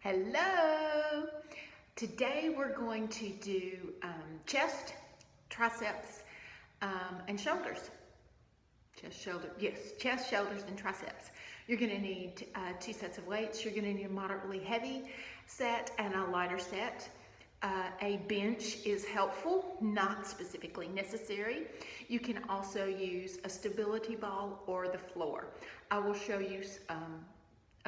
Hello! Today we're going to do chest, triceps, and shoulders. Chest, shoulders, and triceps. You're going to need 2 sets of weights. You're going to need a moderately heavy set and a lighter set. A bench is helpful, not specifically necessary. You can also use a stability ball or the floor. I will show you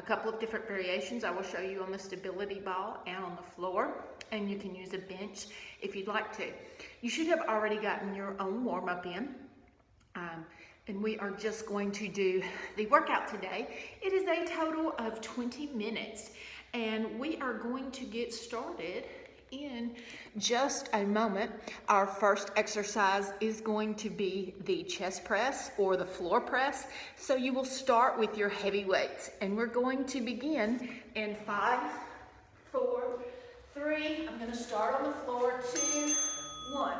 a couple of different variations. I will show you on the stability ball and on the floor, and you can use a bench if you'd like to. You should have already gotten your own warm-up in, and we are just going to do the workout today. It is a total of 20 minutes, and we are going to get started in just a moment. Our first exercise is going to be the chest press or the floor press. So you will start with your heavy weights, and we're going to begin in 5, 4, 3. I'm going to start on the floor. 2, 1.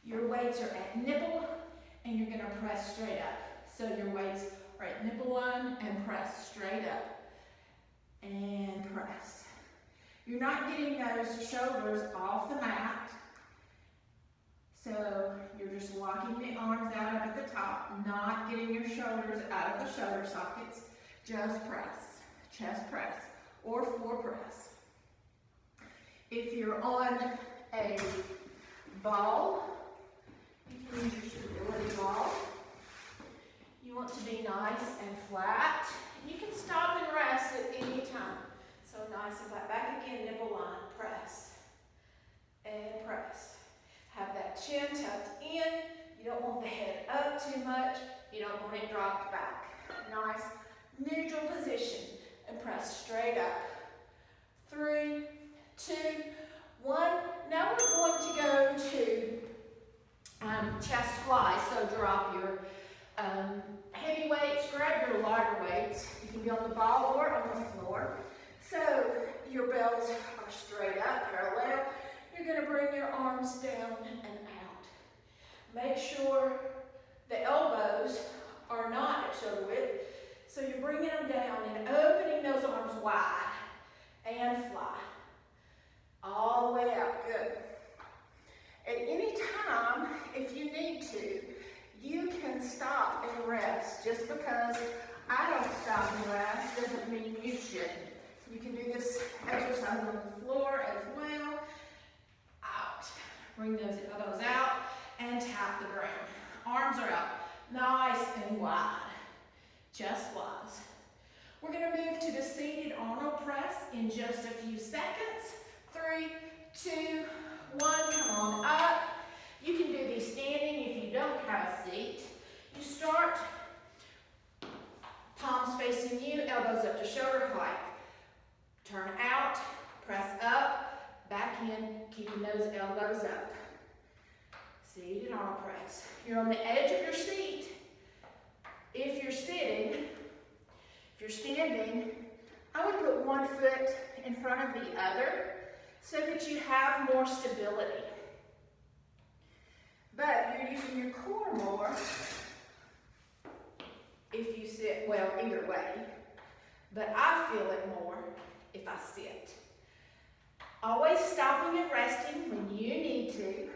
Your weights are at nipple, and you're going to press straight up. So your weights are at nipple line and press straight up and press. You're not getting those shoulders off the mat, so you're just walking the arms out up at the top, not getting your shoulders out of the shoulder sockets. Just press, chest press, or floor press. If you're on a ball, you can use your stability ball. You want to be nice and flat. You can stop and rest at any time. So nice and flat. Back again, nipple line, press and press. Have that chin tucked in. You don't want the head up too much. You don't want it dropped back. Nice neutral position and press straight up. 3, 2, 1. Now we're going to go to chest fly. So drop your heavy weights, grab your lighter weights. You can be on the ball or on the floor. So your bells are straight up, parallel. You're going to bring your arms down and out. Make sure the elbows are not at shoulder width. So you're bringing them down and opening those arms wide and fly. All the way out. Good. At any time, if you need to, you can stop and rest. Just because I don't stop and rest doesn't mean you shouldn't. You can do this exercise on the floor as well. Out. Bring those elbows out and tap the ground. Arms are out. Nice and wide. Chest flies. We're going to move to the seated Arnold press in just a few seconds. 3, 2, 1. Come on up. You can do these standing if you don't have a seat. You start palms facing you, elbows up to shoulder height. Turn out, press up, back in, keeping those elbows up. Seated arm press. You're on the edge of your seat. If you're sitting, if you're standing, I would put one foot in front of the other so that you have more stability. But you're using your core more if you sit, well, either way. But I feel it more if I sit. Always stopping and resting when you need to.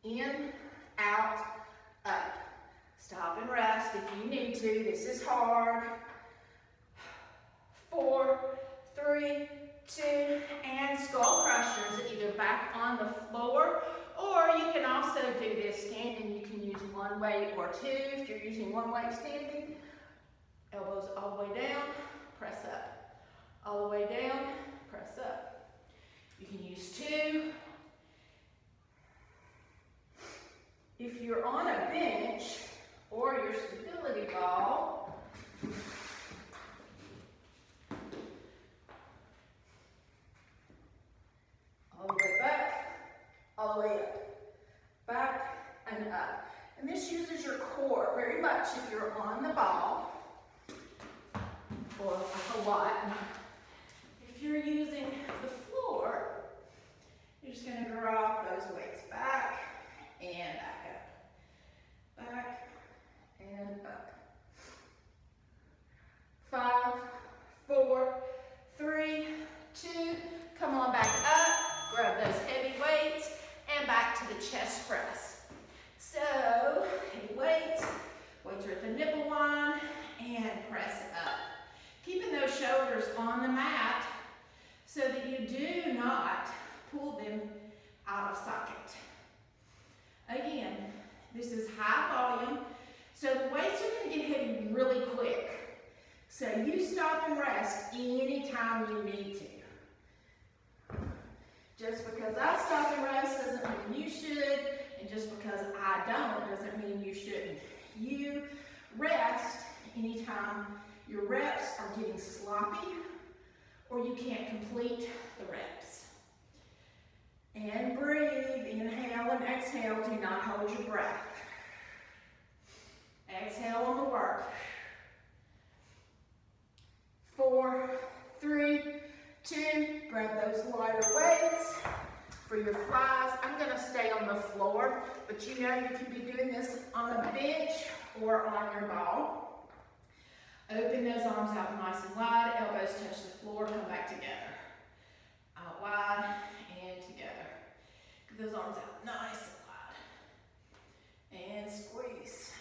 In, out, up. Stop and rest if you need to. This is hard. 4, 3, 2, and skull crushers, either back on the floor, or you can also do this standing. You can use one weight or 2 if you're using one weight standing. Elbows all the way down, press up. All the way down, press up. You can use 2. If you're on a bench or your stability ball, all the way back, all the way up. Back and up. And this uses your core very much if you're on the ball. Or a lot. If you're using the floor, you're just going to drop those weights back and back up. Back and up. 5, 2, come on back up, grab those heavy weights, and back to the chest press. So, heavy weights are at the nipple line, and press up. Keeping those shoulders on the mat so that you do not pull them out of socket. Again, this is high volume, so the weights are going to get heavy really quick. So you stop and rest anytime you need to. Just because I stop and rest doesn't mean you should, and just because I don't doesn't mean you shouldn't. You rest anytime your reps are getting sloppy or you can't complete the reps. And breathe, inhale and exhale, do not hold your breath. Exhale on the work. 4, 3, 2, grab those lighter weights. For your flies, I'm gonna stay on the floor, but you know you can be doing this on a bench or on your ball. Open those arms out nice and wide, elbows touch the floor, come back together. Out wide and together. Get those arms out nice and wide. And squeeze.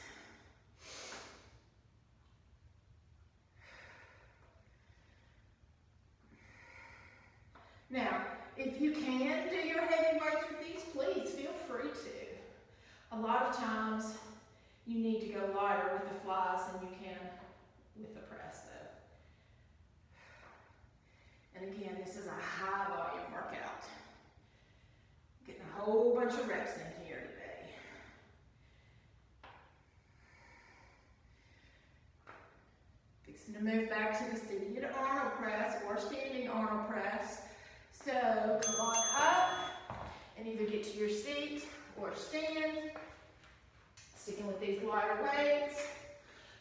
Now, if you can do your heavy weights with these, please feel free to. A lot of times, you need to go lighter with the flies than you can with the press though. And again, this is a high volume workout. Getting a whole bunch of reps in here today. Fixing to move back to the seated Arnold press or standing Arnold press. So come on up and either get to your seat or stand. Sticking with these lighter weights.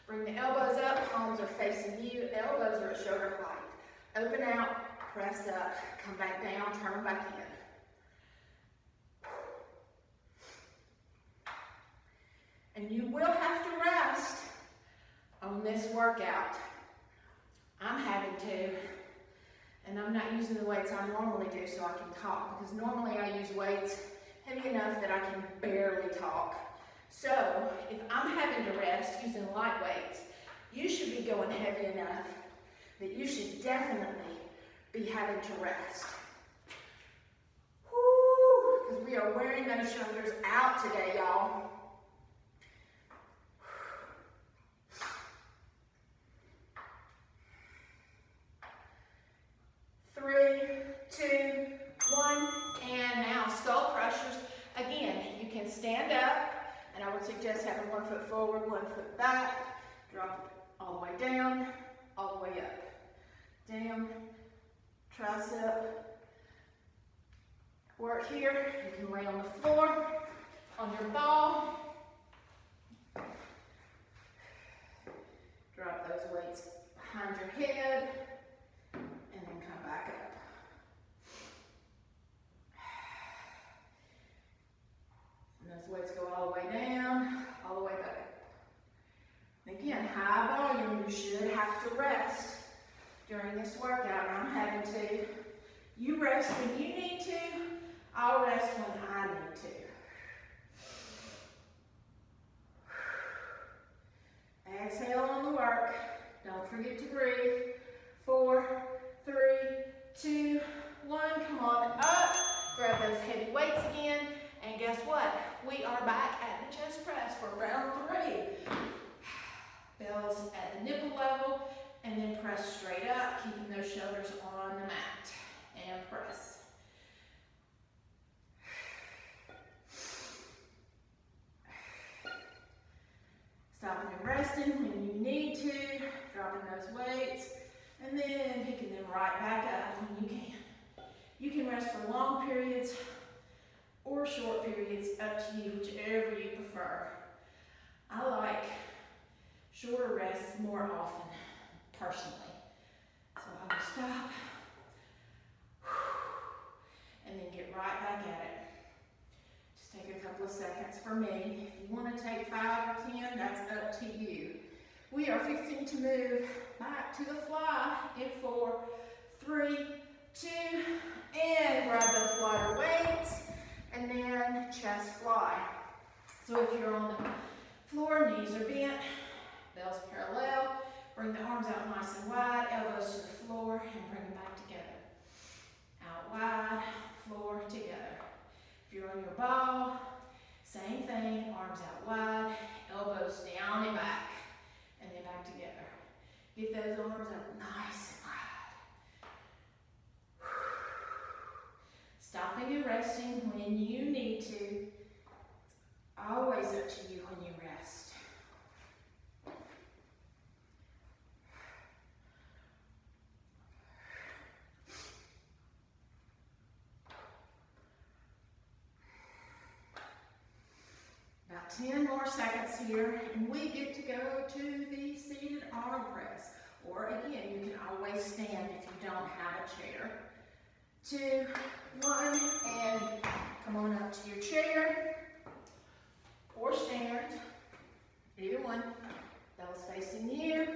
Bring the elbows up, palms are facing you, elbows are at shoulder height. Open out, press up, come back down, turn back in. And you will have to rest on this workout. I'm having to, and I'm not using the weights I normally do so I can talk, because normally I use weights heavy enough that I can barely talk. So, if I'm having to rest using light weights, you should be going heavy enough that you should definitely be having to rest. Woo! Because we are wearing those shoulders out today, y'all. Three, 2, 1, and now skull crushers. Again, you can stand up. And I would suggest having 1 foot forward, 1 foot back. Drop it all the way down, all the way up. Down, tricep. Work here. You can lay on the floor, on your ball. Drop those weights behind your head, and then come back up. Those weights go all the way down, all the way back up. Again, high volume, you should have to rest during this workout. I'm having to. You rest when you need to, I'll rest when I need to. Exhale on the work. Don't forget to breathe. 4, 3, 2, 1. Come on up. Grab those heavy weights again. And guess what? We are back at the chest press for round 3. Bells at the nipple level, and then press straight up, keeping those shoulders on the mat. And press. Stopping and resting when you need to, dropping those weights, and then picking them right back up when you can. You can rest for long periods or short periods, up to you, whichever you prefer. I like shorter rests more often, personally. So I will stop, and then get right back at it. Just take a couple of seconds for me. If you want to take 5 or 10, that's up to you. We are fixing to move back to the fly in 4, 3, 2, and grab those lighter weights, and then chest fly. So if you're on the floor, knees are bent, bells parallel, bring the arms out nice and wide, elbows to the floor, and bring them back together. Out wide, floor, together. If you're on your ball, same thing, arms out wide, elbows down and back, and then back together. Get those arms up nice and wide. Stopping and resting when you need to. Always up to you when you rest. About 10 more seconds here, and we get to go to the seated arm press. Or again, you can always stand if you don't have a chair. 2, 1, and come on up to your chair. Or stand, either one. Bells facing you,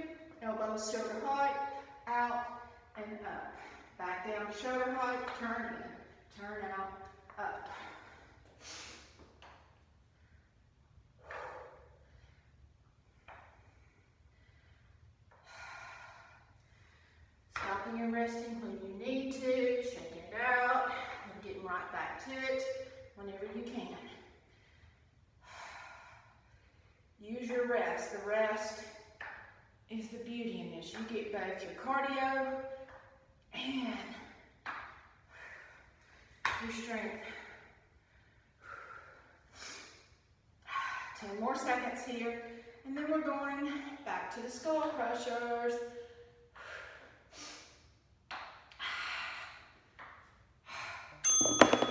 elbows shoulder height, out and up. Back down to shoulder height, turn in, turn out, up. Stopping and resting when you need to, shaking it out, and getting right back to it whenever you can. Use your rest. The rest is the beauty in this. You get both your cardio and your strength. 10 more seconds here, and then we're going back to the skull crushers.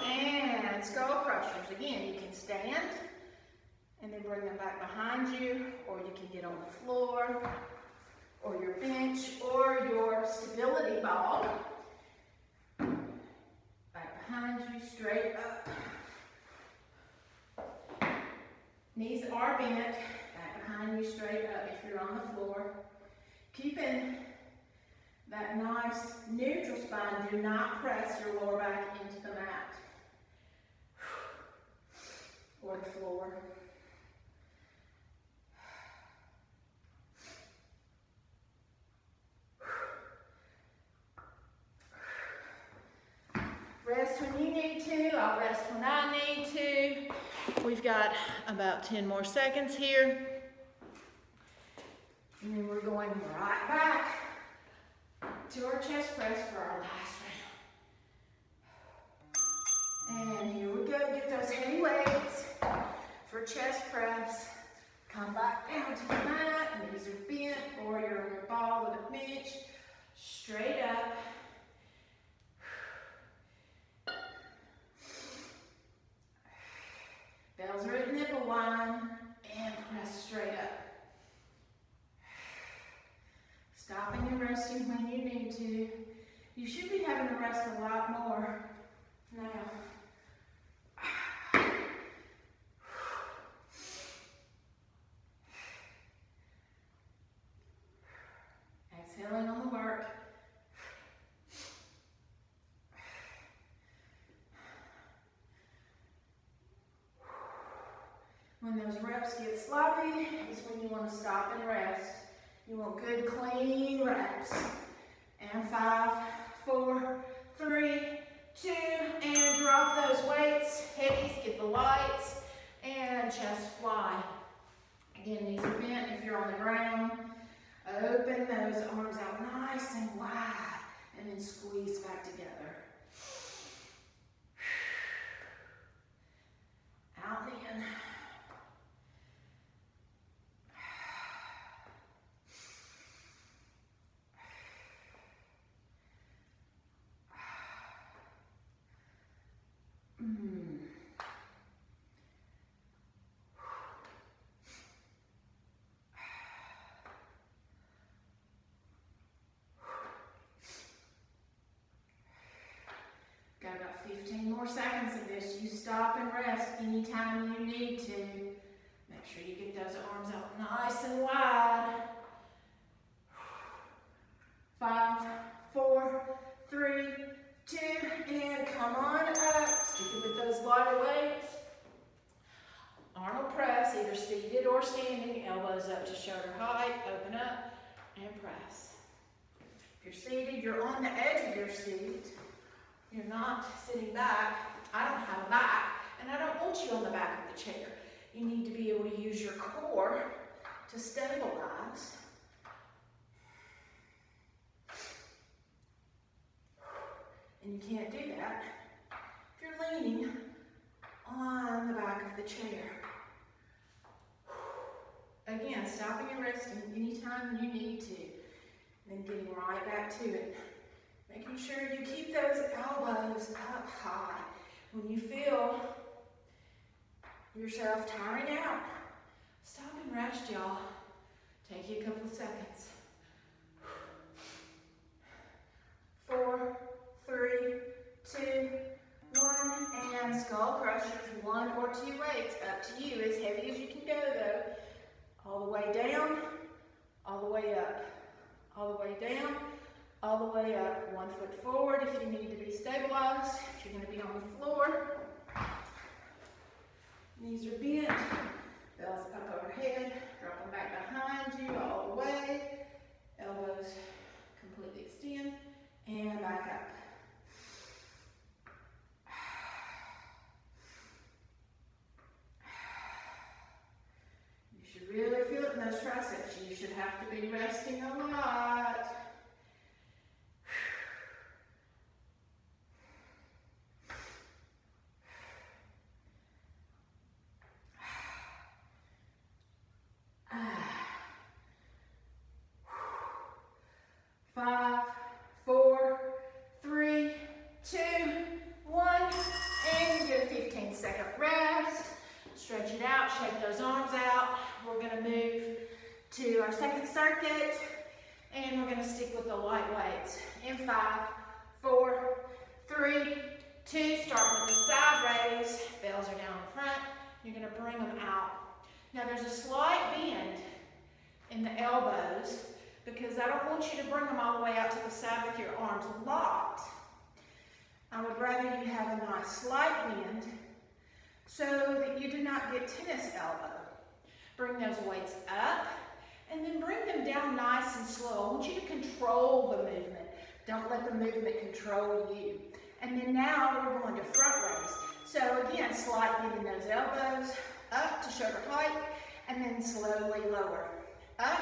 And skull crushers. Again, you can stand and then bring them back behind you, or you can get on the floor, or your bench, or your stability ball. Back behind you, straight up. Knees are bent, back behind you, straight up if you're on the floor. Keeping that nice neutral spine. Do not press your lower back into the mat or the floor. Rest when you need to, I'll rest when I need to. We've got about 10 more seconds here. And then we're going right back to our chest press for our last round. And here we go, get those heavy weights for chest press. Come back down to the mat, knees are bent, or you're on your ball with a bench, straight up. Bells are at nipple line, and press straight up. Stopping and resting when you need to. You should be having to rest a lot more now. Exhaling on the work. When those reps get sloppy is when you want to stop and rest. You want good, clean reps. And 5, 4, 3, 2, and drop those weights. Heavies, get the lights, and chest fly. Again, knees are bent if you're on the ground. Open those arms out nice and wide, and then squeeze back together. Out and in. Got about 15 more seconds of this. You stop and rest anytime you need to. Make sure you get those arms out nice and wide. 5, 4, 3, 2, and come on up. Sticking with those lighter weights. Arnold press, either seated or standing, elbows up to shoulder height, open up, and press. If you're seated, you're on the edge of your seat. You're not sitting back. I don't have a back, and I don't want you on the back of the chair. You need to be able to use your core to stabilize. And you can't do that if you're leaning on the back of the chair. Again, stopping and resting anytime you need to. Then getting right back to it. Making sure you keep those elbows up high. When you feel yourself tiring out, stop and rest, y'all. Take you a couple of seconds. 4, 3, 2, 1, and skull crushers, 1 or 2 weights, up to you, as heavy as you can go though. All the way down, all the way up, all the way down, all the way up. 1 foot forward if you need to be stabilized, if you're going to be on the floor. Knees are bent, bells up overhead, drop them back behind you all the way. Elbows completely extend, and back up. You should really feel it in those triceps. You should have to be resting a lot. 5, 4, 3, 2, 1, and you get a 15-second rest. Stretch it out, shake those arms out. We're going to move to our second circuit, and we're going to stick with the light weights. In 5, 4, 3, 2, starting with the side raise. Bells are down in front. You're going to bring them out. Now there's a slight bend in the elbows, because I don't want you to bring them all the way out to the side with your arms locked. I would rather you have a nice slight bend so that you do not get tennis elbow. Bring those weights up and then bring them down nice and slow. I want you to control the movement. Don't let the movement control you. And then now we're going to front raise. So again, slight bend in those elbows, up to shoulder height, and then slowly lower. Up,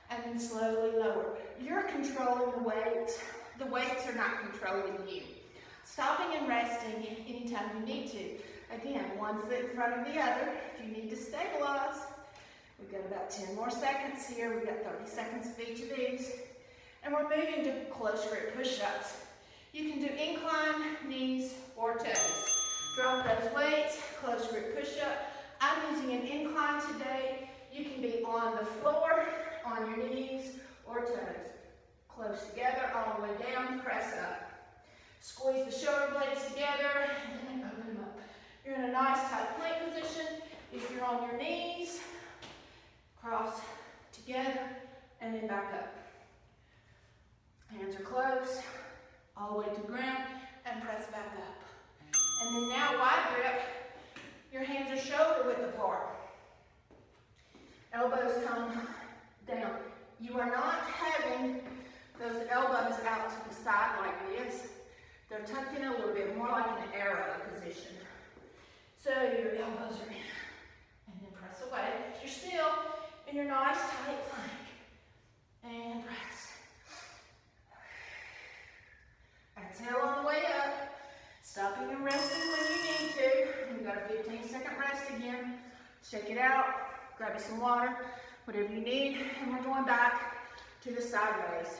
and then slowly lower. You're controlling the weights. The weights are not controlling you. Stopping and resting anytime you need to. Again, 1 foot in front of the other if you need to stabilize. We've got about 10 more seconds here. We've got 30 seconds of each of these. And we're moving to close grip push-ups. You can do incline, knees, or toes. Drop those weights, close grip push-up. I'm using an incline today. You can be on the floor, on your knees, or toes. Close together, all the way down, press up. Squeeze the shoulder blades together, and then open them up. You're in a nice tight plank position. If you're on your knees, cross together, and then back up. Hands are close, all the way to the ground, and press back up. And then now wide grip, your hands are shoulder width apart. Elbows come down. You are not having those elbows out to the side like this. They're tucked in a little bit, more like an arrow position. So your elbows are in. And then press away. You're still in your nice tight plank. And press. Exhale on the way up. Stopping and resting when you need to. We've got a 15-second rest again. Shake it out. Grab you some water. Whatever you need. And we're going back to the side raise.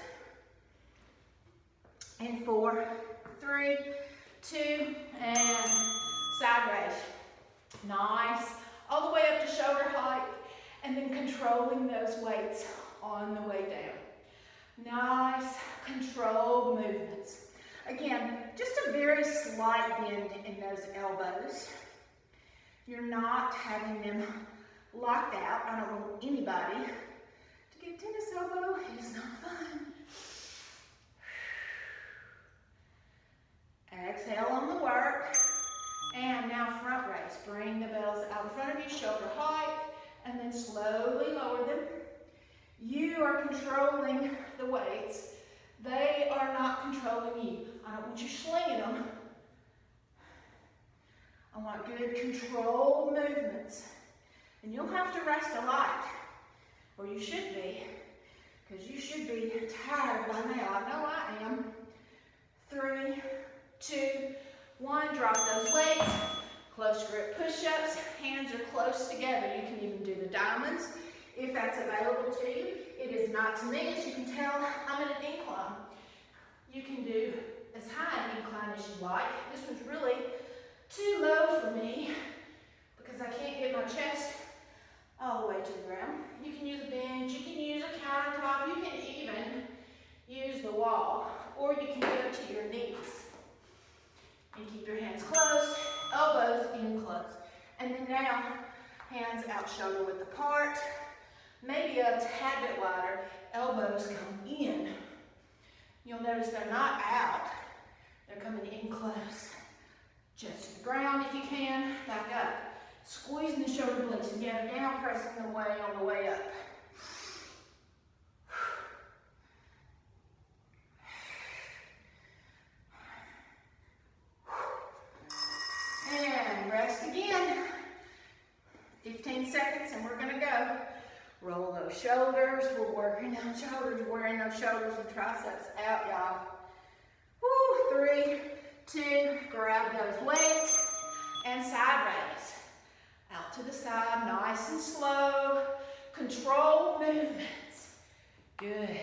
In 4, 3, 2, and side raise. Nice. All the way up to shoulder height, and then controlling those weights on the way down. Nice, controlled movements. Again, just a very slight bend in those elbows. You're not having them locked out. I don't want anybody to get tennis elbow. It is not fun. you shoulder height, and then slowly lower them. You are controlling the weights. They are not controlling you. I don't want you slinging them. I want good controlled movements. And you'll have to rest a lot, or you should be, because you should be tired by now. I know I am. 3, 2, 1, drop those weights. Close grip push-ups, hands are close together. You can even do the diamonds if that's available to you. It is not to me, as you can tell, I'm at an incline. You can do as high an incline as you like. This one's really too low for me because I can't get my chest all the way to the ground. You can use a bench, you can use a countertop, you can even use the wall, or you can go to your knees. And keep your hands close, elbows in close. And then now, hands out shoulder width apart, maybe a tad bit wider, elbows come in. You'll notice they're not out, they're coming in close. Just to the ground if you can, back up. Squeezing the shoulder blades together, down, pressing away on the way up. And rest again. 15 seconds and we're gonna go. Roll those shoulders. We're working those shoulders, wearing those shoulders and triceps out, y'all. Woo, 3, 2, grab those weights and side raise. Out to the side, nice and slow. Control movements. Good.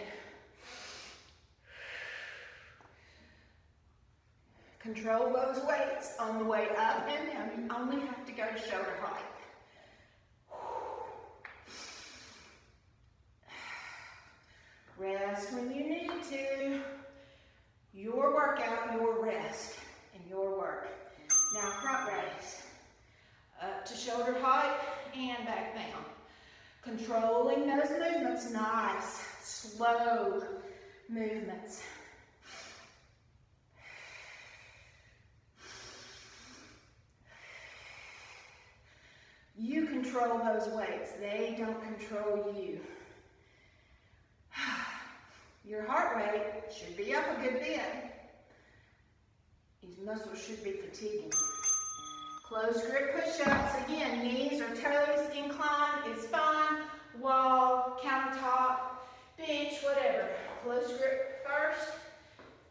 Control those weights on the way up and down. You only have to go to shoulder height. Rest when you need to. Your workout, your rest, and your work. Now front raise. Up to shoulder height and back down. Controlling those movements. Nice, slow movements. You control those weights. They don't control you. Your heart rate should be up a good bit. These muscles should be fatiguing. Close grip push-ups. Again, knees or toes, incline is fine. Wall, countertop, bench, whatever. Close grip first.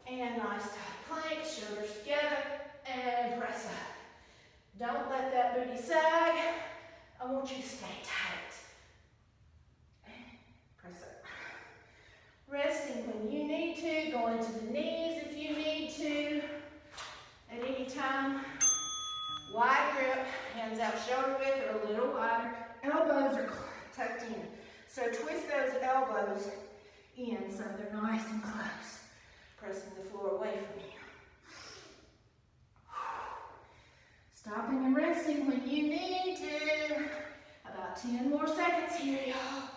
And nice tight plank, shoulders together, and press up. Don't let that booty sag. I want you to stay tight. Press up. Resting when you need to, going to the knees if you need to, at any time. Wide grip, hands out shoulder width or a little wider. Elbows are tucked in. So twist those elbows in so they're nice and close. Pressing the floor away from you. Stopping and resting when you need to. About 10 more seconds here, y'all.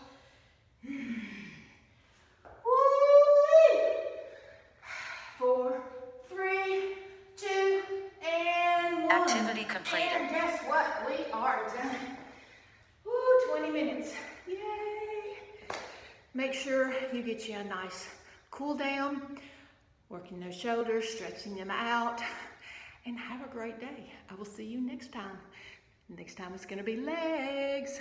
4, 3, 2, and 1. Activity completed. And guess what? We are done. Woo, 20 minutes. Yay! Make sure you get you a nice cool down, working those shoulders, stretching them out, and have a great day. I will see you next time. Next time it's going to be legs.